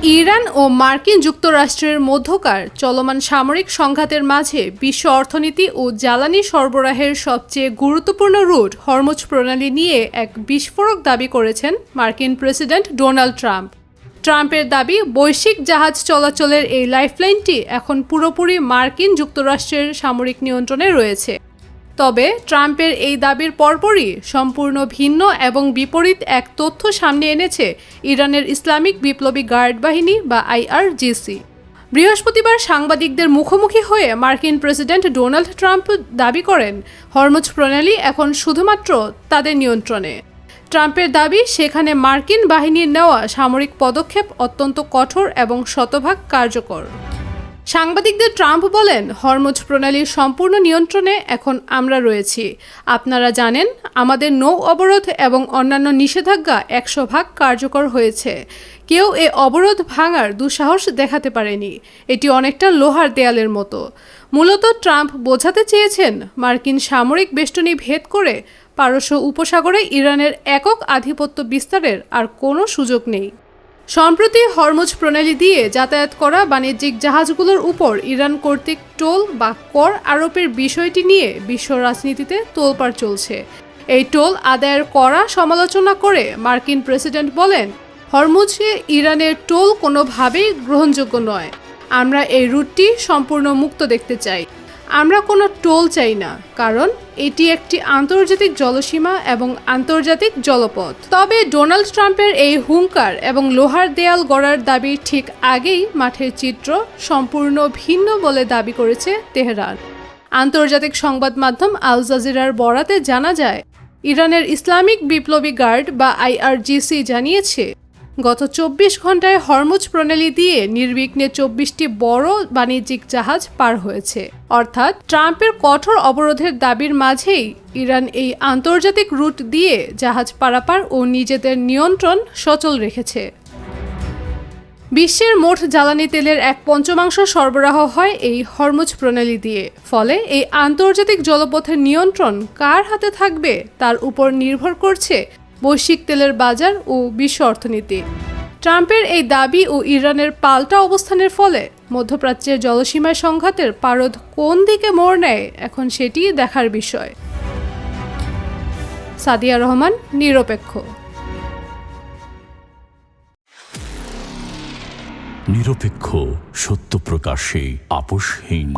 Iran ও মার্কিন যুক্তরাষ্ট্রের মধ্যকার চলমান সামরিক সংঘাতের মাঝে বিশ্ব অর্থনীতি ও জ্বালানি সরবরাহের সবচেয়ে গুরুত্বপূর্ণ রুট হরমুজ প্রণালী নিয়ে এক বিস্ফোরক দাবি করেছেন মার্কিন প্রেসিডেন্ট ডোনাল্ড ট্রাম্প। ট্রাম্পের দাবি, বৈশ্বিক জাহাজ চলাচলের এই লাইফলাইনটি এখন পুরোপুরি মার্কিন যুক্তরাষ্ট্রের সামরিক নিয়ন্ত্রণে রয়েছে। তবে ট্রাম্পের এই দাবির পরপরই সম্পূর্ণ ভিন্ন এবং বিপরীত এক তথ্য সামনে এনেছে ইরানের ইসলামিক বিপ্লবী গার্ড বাহিনী বা IRGC। বৃহস্পতিবার সাংবাদিকদের মুখোমুখি হয়ে মার্কিন প্রেসিডেন্ট ডোনাল্ড ট্রাম্প দাবি করেন, হরমুজ প্রণালী এখন শুধুমাত্র তাদের নিয়ন্ত্রণে। ট্রাম্পের দাবি, সেখানে মার্কিন বাহিনীর নেওয়া সামরিক পদক্ষেপ অত্যন্ত কঠোর এবং শতভাগ কার্যকর। সাংবাদিকদের ট্রাম্প বলেন, হরমুজ প্রণালীর সম্পূর্ণ নিয়ন্ত্রণে এখন আমরা রয়েছি। আপনারা জানেন, আমাদের নৌ অবরোধ এবং অন্যান্য নিষেধাজ্ঞা 100% কার্যকর হয়েছে। কেউ এ অবরোধ ভাঙার দুঃসাহস দেখাতে পারেনি। এটি অনেকটা লোহার দেয়ালের মতো। মূলত ট্রাম্প বোঝাতে চেয়েছেন, মার্কিন সামরিক বেষ্টনী ভেদ করে পারস্য উপসাগরে ইরানের একক আধিপত্য বিস্তারের আর কোনো সুযোগ নেই। সম্প্রতি হরমুজ প্রণালী দিয়ে যাতায়াত করা বাণিজ্যিক জাহাজগুলোর উপর ইরান কর্তৃক টোল বা কর আরোপের বিষয়টি নিয়ে বিশ্ব রাজনীতিতে তোলপাড় চলছে। এই টোল আদায়ের কড়া সমালোচনা করে মার্কিন প্রেসিডেন্ট বলেন, হরমুজে ইরানের টোল কোনোভাবেই গ্রহণযোগ্য নয়। আমরা এই রুটটি সম্পূর্ণ মুক্ত দেখতে চাই। আমরা কোনো টোল চাই না, কারণ এটি একটি আন্তর্জাতিক জলসীমা এবং আন্তর্জাতিক জলপথ। তবে ডোনাল্ড ট্রাম্পের এই হুঙ্কার এবং লোহার দেয়াল গড়ার দাবির ঠিক আগেই মাঠের চিত্র সম্পূর্ণ ভিন্ন বলে দাবি করেছে তেহরান। আন্তর্জাতিক সংবাদ মাধ্যম আল জাজিরার বরাতে জানা যায়, ইরানের ইসলামিক বিপ্লবী গার্ড বা IRGC জানিয়েছে, গত 24 ঘন্টায় হরমুজ প্রণালী দিয়ে নির্বিঘ্নে 24টি বড় বাণিজ্যিক জাহাজ পার হয়েছে। অর্থাৎ ট্রাম্পের কঠোর অবরোধের দাবির মাঝেই ইরান এই আন্তর্জাতিক রুট দিয়ে জাহাজ পারাপার ও নিজেদের নিয়ন্ত্রণ সচল রেখেছে। বিশ্বের মোট জ্বালানি তেলের 1/5 সরবরাহ হয় এই হরমুজ প্রণালী দিয়ে। ফলে এই আন্তর্জাতিক জলপথের নিয়ন্ত্রণ কার হাতে থাকবে তার উপর নির্ভর করছে বৈশ্বিক তেলের বাজার ও বিশ্ব অর্থনীতি। ট্রাম্পের এই দাবি ও ইরানের পাল্টা অবস্থানের ফলে মধ্যপ্রাচ্যের জলসীমায় সংঘাতের পারদ কোন দিকে মোড় নেয়, এখন সেটি দেখার বিষয়। সাদিয়া রহমান, নিরপেক্ষ। নিরপেক্ষ, সত্য প্রকাশে আপোষহীন।